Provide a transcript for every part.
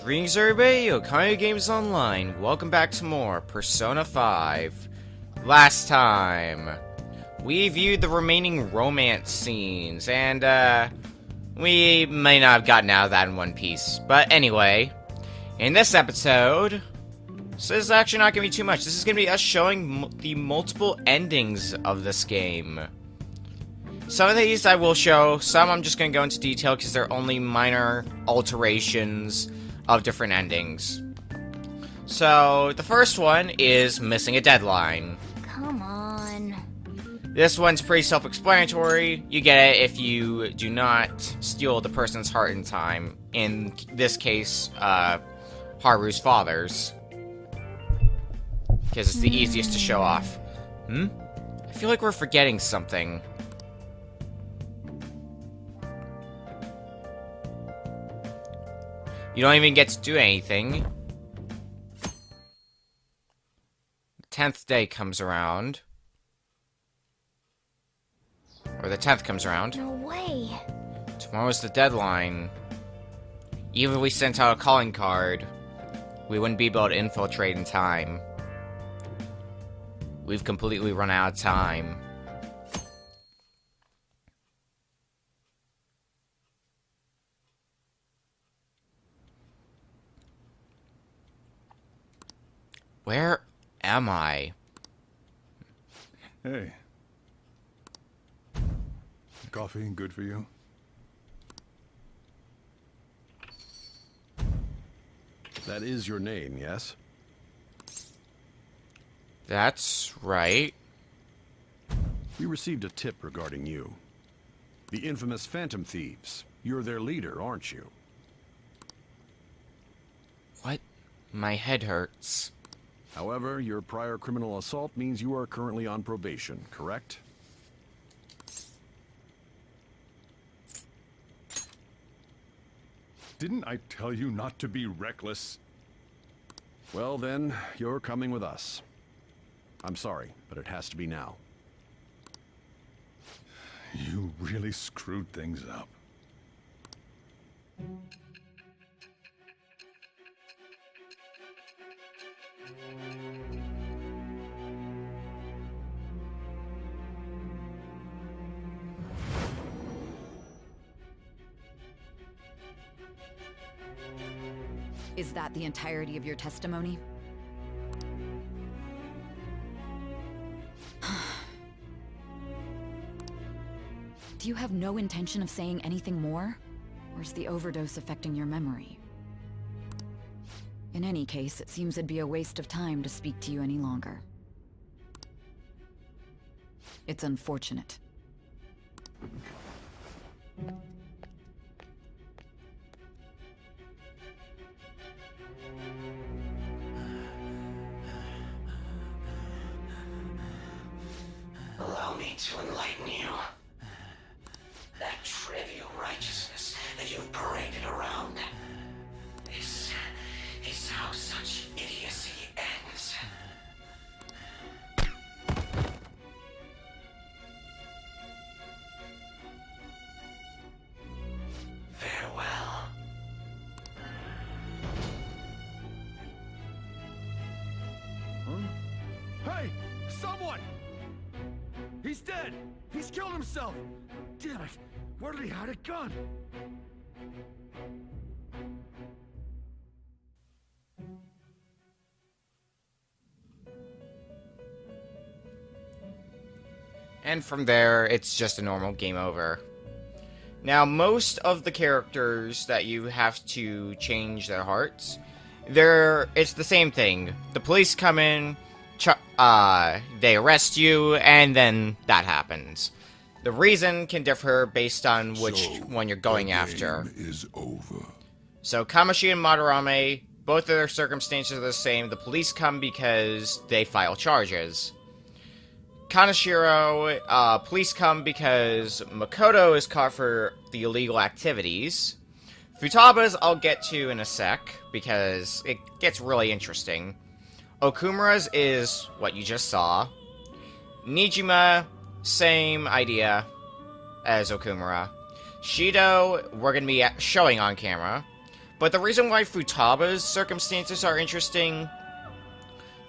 Greetings everybody, Okami Games Online. Welcome back to more Persona 5. Last time, we viewed the remaining romance scenes, and we may not have gotten out of that in one piece. But anyway, in this episode, so this is actually not going to be too much. This is going to be us showing the multiple endings of this game. Some of these I will show, some I'm just going to go into detail because they're only minor alterations of different endings. So, the first one is missing a deadline. Come on. This one's pretty self-explanatory. You get it if you do not steal the person's heart in time. In this case, Haru's father's. Because it's the easiest to show off. I feel like we're forgetting something. You don't even get to do anything. The 10th day comes around. Or the 10th comes around. No way. Tomorrow's the deadline. Even if we sent out a calling card, we wouldn't be able to infiltrate in time. We've completely run out of time. Where am I? Hey. Coffee good for you? That is your name, yes? That's right. We received a tip regarding you. The infamous Phantom Thieves. You're their leader, aren't you? What? My head hurts. However, your prior criminal assault means you are currently on probation, correct? Didn't I tell you not to be reckless? Well then, you're coming with us. I'm sorry, but it has to be now. You really screwed things up. Is that the entirety of your testimony? Do you have no intention of saying anything more? Or is the overdose affecting your memory? In any case, it seems it'd be a waste of time to speak to you any longer. It's unfortunate. Allow me to enlighten you. That trivial righteousness that you've paraded around is how such idiocy ends. Farewell. Hey! Someone! He's dead! He's killed himself! Damn it! Where did he hide a gun? And from there, it's just a normal game over. Now, most of the characters that you have to change their hearts, it's the same thing. The police come in, they arrest you, and then that happens. The reason can differ based on which one you're going after. Is over. So Kamashi and Madarame, both of their circumstances are the same. The police come because they file charges. Kaneshiro, police come because Makoto is caught for the illegal activities. Futaba's I'll get to in a sec, because it gets really interesting. Okumura's is what you just saw. Nijima, same idea as Okumura. Shido, we're going to be showing on camera. But the reason why Futaba's circumstances are interesting,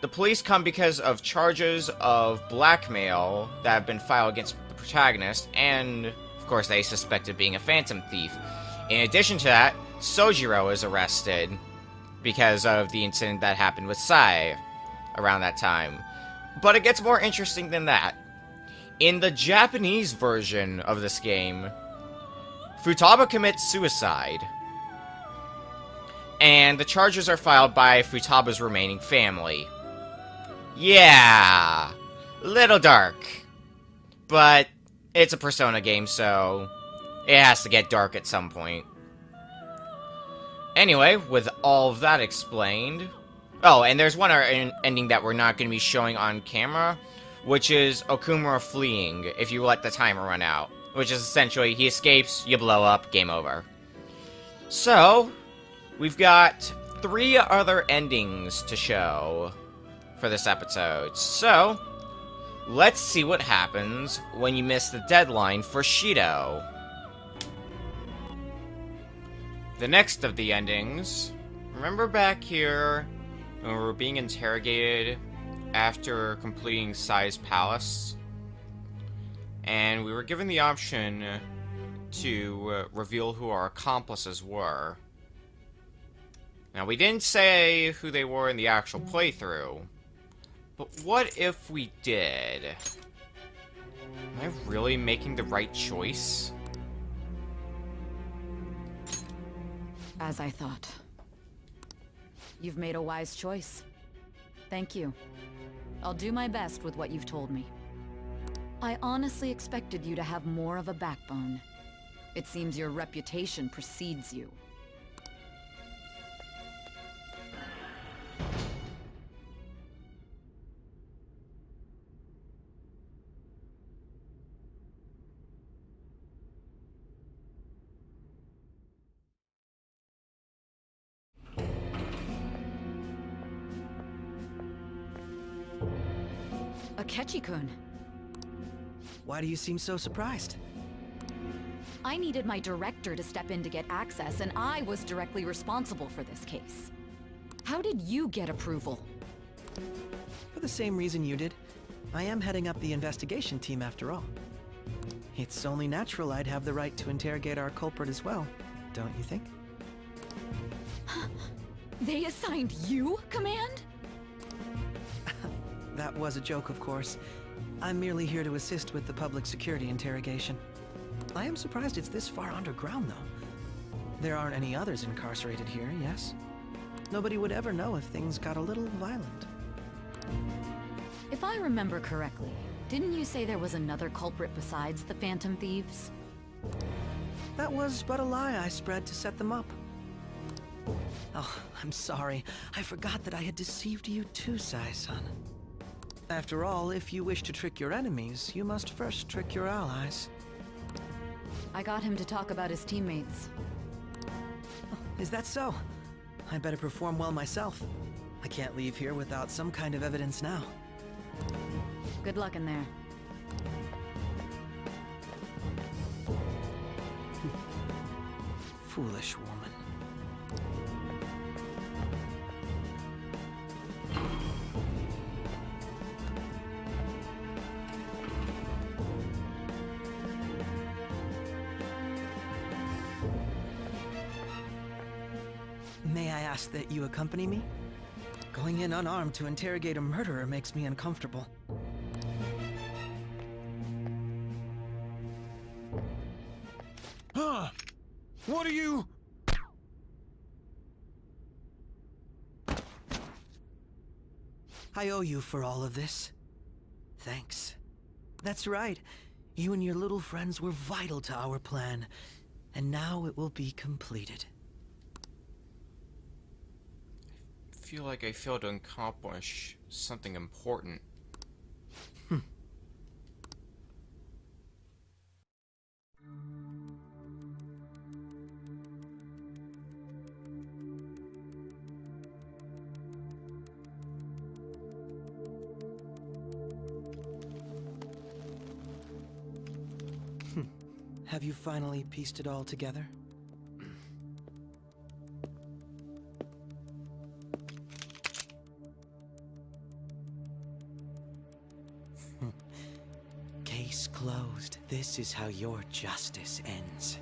the police come because of charges of blackmail that have been filed against the protagonist, and of course they suspected being a phantom thief. In addition to that, Sojiro is arrested because of the incident that happened with Sai around that time. But it gets more interesting than that. In the Japanese version of this game, Futaba commits suicide, and the charges are filed by Futaba's remaining family. Yeah, little dark, but it's a Persona game, so it has to get dark at some point. Anyway, with all of that explained... Oh, and there's one ending that we're not going to be showing on camera, which is Okumura fleeing if you let the timer run out. Which is essentially, he escapes, you blow up, game over. So, we've got 3 other endings to show for this episode. So, let's see what happens when you miss the deadline for Shido. The next of the endings, remember back here when we were being interrogated after completing Sai's palace? And we were given the option to reveal who our accomplices were. Now, we didn't say who they were in the actual playthrough, but what if we did? Am I really making the right choice? As I thought. You've made a wise choice. Thank you. I'll do my best with what you've told me. I honestly expected you to have more of a backbone. It seems your reputation precedes you. Akechi-kun. Why do you seem so surprised? I needed my director to step in to get access, and I was directly responsible for this case. How did you get approval? For the same reason you did. I am heading up the investigation team after all. It's only natural I'd have the right to interrogate our culprit as well, don't you think? They assigned you command? That was a joke, of course. I'm merely here to assist with the public security interrogation. I am surprised it's this far underground, though. There aren't any others incarcerated here, yes? Nobody would ever know if things got a little violent. If I remember correctly, didn't you say there was another culprit besides the Phantom Thieves? That was but a lie I spread to set them up. Oh, I'm sorry. I forgot that I had deceived you too, Sai-san. After all, if you wish to trick your enemies, you must first trick your allies. I got him to talk about his teammates. Oh, is that so? I better perform well myself. I can't leave here without some kind of evidence now. Good luck in there. Foolish woman. May I ask that you accompany me? Going in unarmed to interrogate a murderer makes me uncomfortable. Huh? What are you... I owe you for all of this. Thanks. That's right. You and your little friends were vital to our plan. And now it will be completed. I feel like I failed to accomplish something important. Have you finally pieced it all together? closed. This is how your justice ends.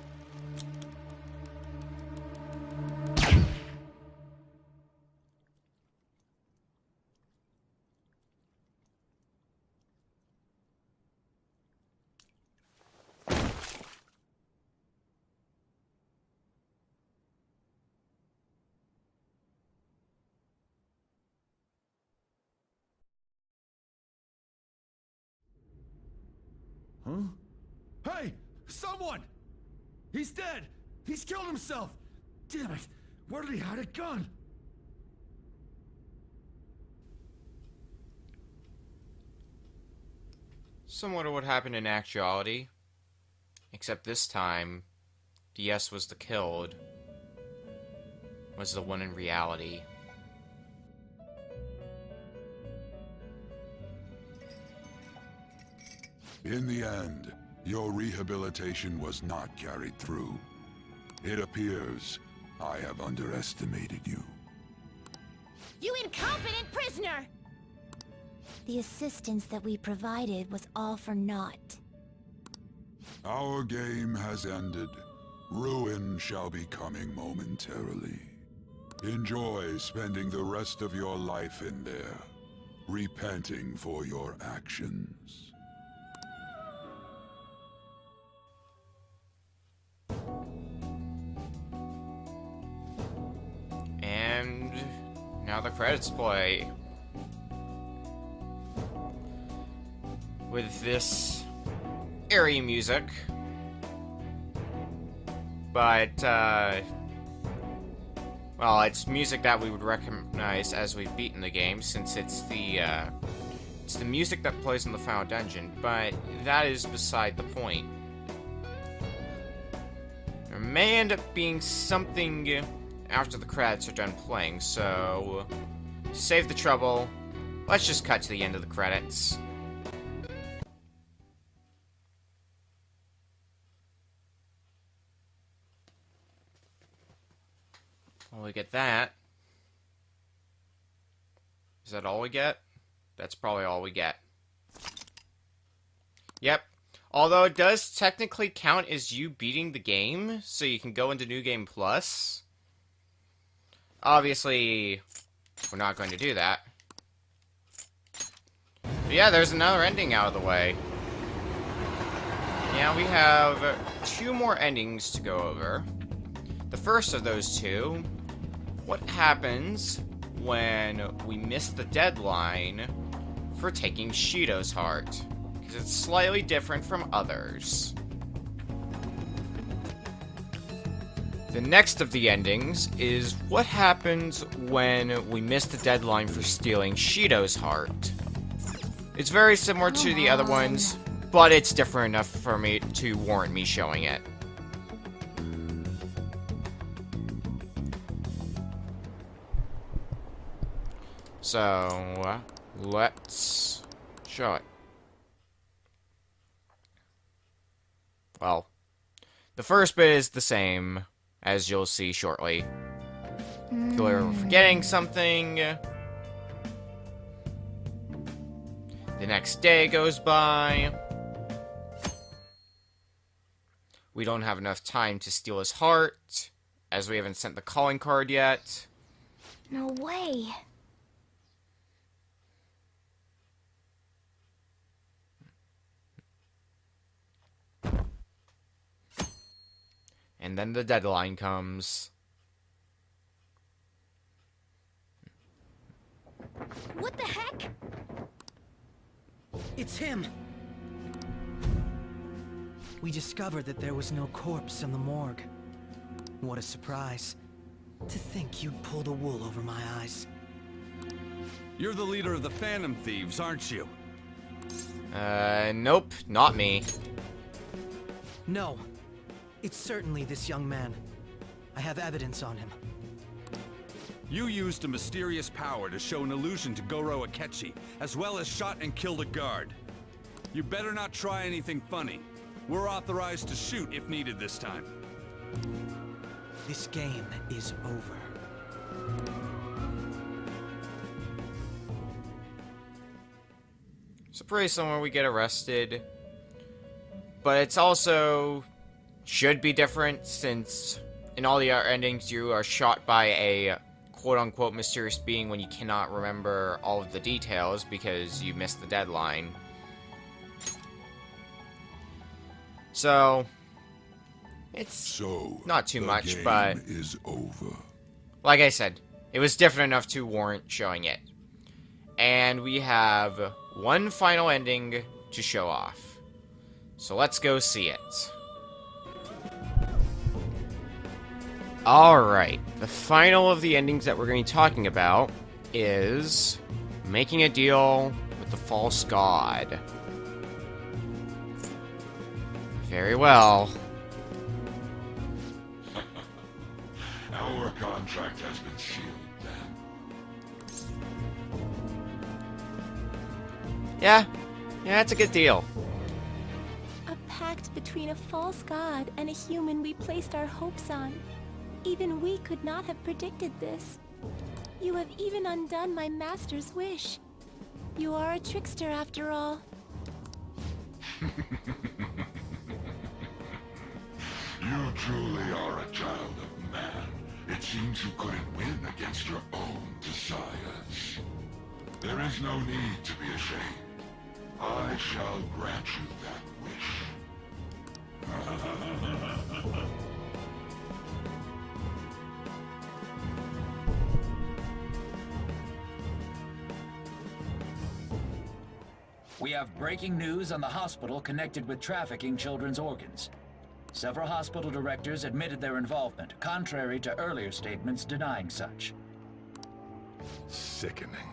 Hey! Someone! He's dead! He's killed himself! Damn it! Where did he hide a gun? Similar to what happened in actuality. Except this time, DS was the killed. Was the one in reality. In the end, your rehabilitation was not carried through. It appears I have underestimated you. You incompetent prisoner! The assistance that we provided was all for naught. Our game has ended. Ruin shall be coming momentarily. Enjoy spending the rest of your life in there, repenting for your actions. And now the credits play. With this eerie music. But, well, it's music that we would recognize as we've beaten the game, since it's the music that plays in the final dungeon, but that is beside the point. There may end up being something after the credits are done playing, so to save the trouble, let's just cut to the end of the credits. Well, we get that. Is that all we get? That's probably all we get. Yep. Although it does technically count as you beating the game, so you can go into New Game Plus. Obviously, we're not going to do that. But yeah, there's another ending out of the way. Yeah, we have 2 more endings to go over. The first of those 2, what happens when we miss the deadline for taking Shido's heart? Because it's slightly different from others. The next of the endings is what happens when we miss the deadline for stealing Shido's heart. It's very similar to the other ones, but it's different enough for me to warrant me showing it. So, let's show it. Well, the first bit is the same, as you'll see shortly. If you're forgetting something, the next day goes by. We don't have enough time to steal his heart, as we haven't sent the calling card yet. No way. And then the deadline comes. What the heck? It's him! We discovered that there was no corpse in the morgue. What a surprise. To think you'd pull the wool over my eyes. You're the leader of the Phantom Thieves, aren't you? Nope, not me. No. It's certainly this young man. I have evidence on him. You used a mysterious power to show an illusion to Goro Akechi, as well as shot and killed a guard. You better not try anything funny. We're authorized to shoot if needed this time. This game is over. So pretty similar, we get arrested. but it's also should be different since in all the other endings you are shot by a quote-unquote mysterious being when you cannot remember all of the details because you missed the deadline. So, it's not too much, game but is over. like I said, it was different enough to warrant showing it. And we have one final ending to show off. So let's go see it. Alright, the final of the endings that we're going to be talking about is making a deal with the false god. Very well. Our contract has been sealed, then. Yeah, it's a good deal. A pact between a false god and a human we placed our hopes on. Even we could not have predicted this. You have even undone my master's wish. You are a trickster after all. You truly are a child of man. It seems you couldn't win against your own desires. There is no need to be ashamed. I shall grant you that wish. We have breaking news on the hospital connected with trafficking children's organs. Several hospital directors admitted their involvement, contrary to earlier statements denying such. Sickening.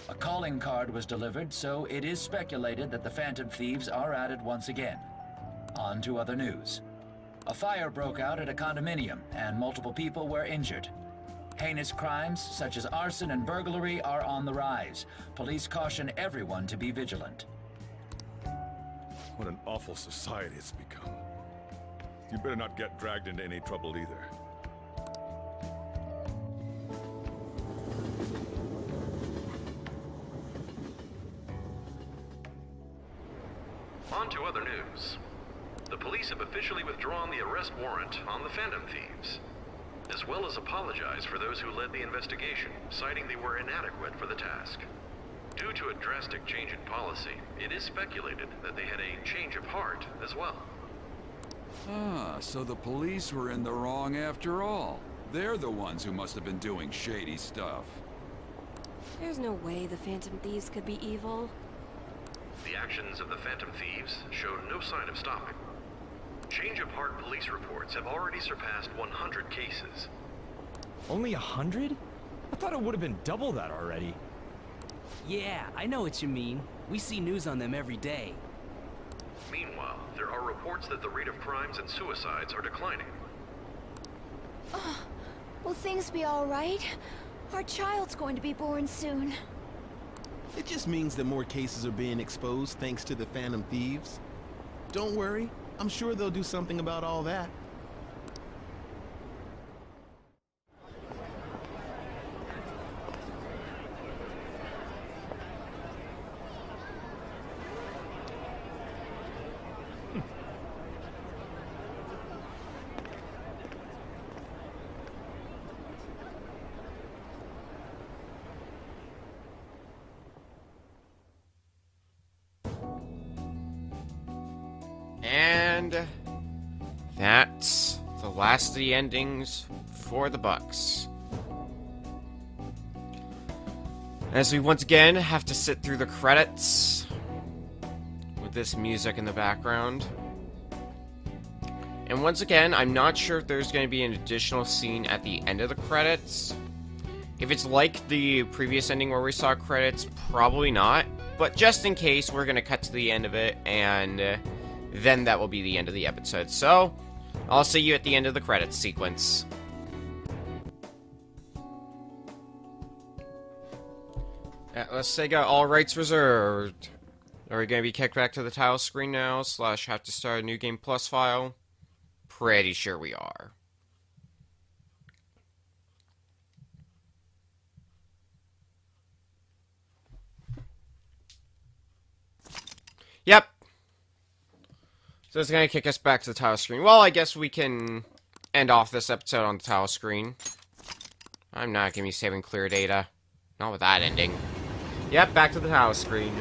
A calling card was delivered, so it is speculated that the Phantom Thieves are at it once again. On to other news. A fire broke out at a condominium, and multiple people were injured. Heinous crimes, such as arson and burglary, are on the rise. Police caution everyone to be vigilant. What an awful society it's become. You better not get dragged into any trouble either. On to other news. The police have officially withdrawn the arrest warrant on the Phantom Thieves, as well as apologized for those who led the investigation, citing they were inadequate for the task. Due to a drastic change in policy, it is speculated that they had a change of heart as well. Ah, so the police were in the wrong after all. They're the ones who must have been doing shady stuff. There's no way the Phantom Thieves could be evil. The actions of the Phantom Thieves showed no sign of stopping. Change of heart police reports have already surpassed 100 cases. Only 100? I thought it would have been double that already. Yeah, I know what you mean. We see news on them every day. Meanwhile, there are reports that the rate of crimes and suicides are declining. Will things be all right? Our child's going to be born soon. It just means that more cases are being exposed thanks to the Phantom Thieves. Don't worry, I'm sure they'll do something about all that. And that's the last of the endings for the Bucks. As we once again have to sit through the credits with this music in the background. And once again, I'm not sure if there's going to be an additional scene at the end of the credits. If it's like the previous ending where we saw credits, probably not. But just in case, we're going to cut to the end of it, and then that will be the end of the episode. So, I'll see you at the end of the credits sequence. Let's say got all rights reserved. Are we going to be kicked back to the title screen now, / have to start a new game plus file? Pretty sure we are. Yep. So it's gonna kick us back to the title screen. Well, I guess we can end off this episode on the title screen. I'm not gonna be saving clear data. Not with that ending. Yep, back to the title screen.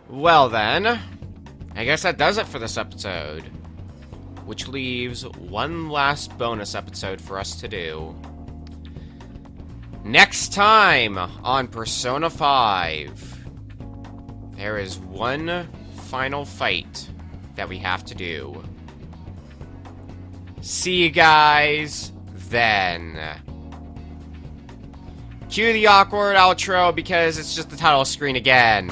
Well then, I guess that does it for this episode. Which leaves one last bonus episode for us to do. Next time on Persona 5, there is one final fight that we have to do. See you guys then. Cue the awkward outro because it's just the title screen again.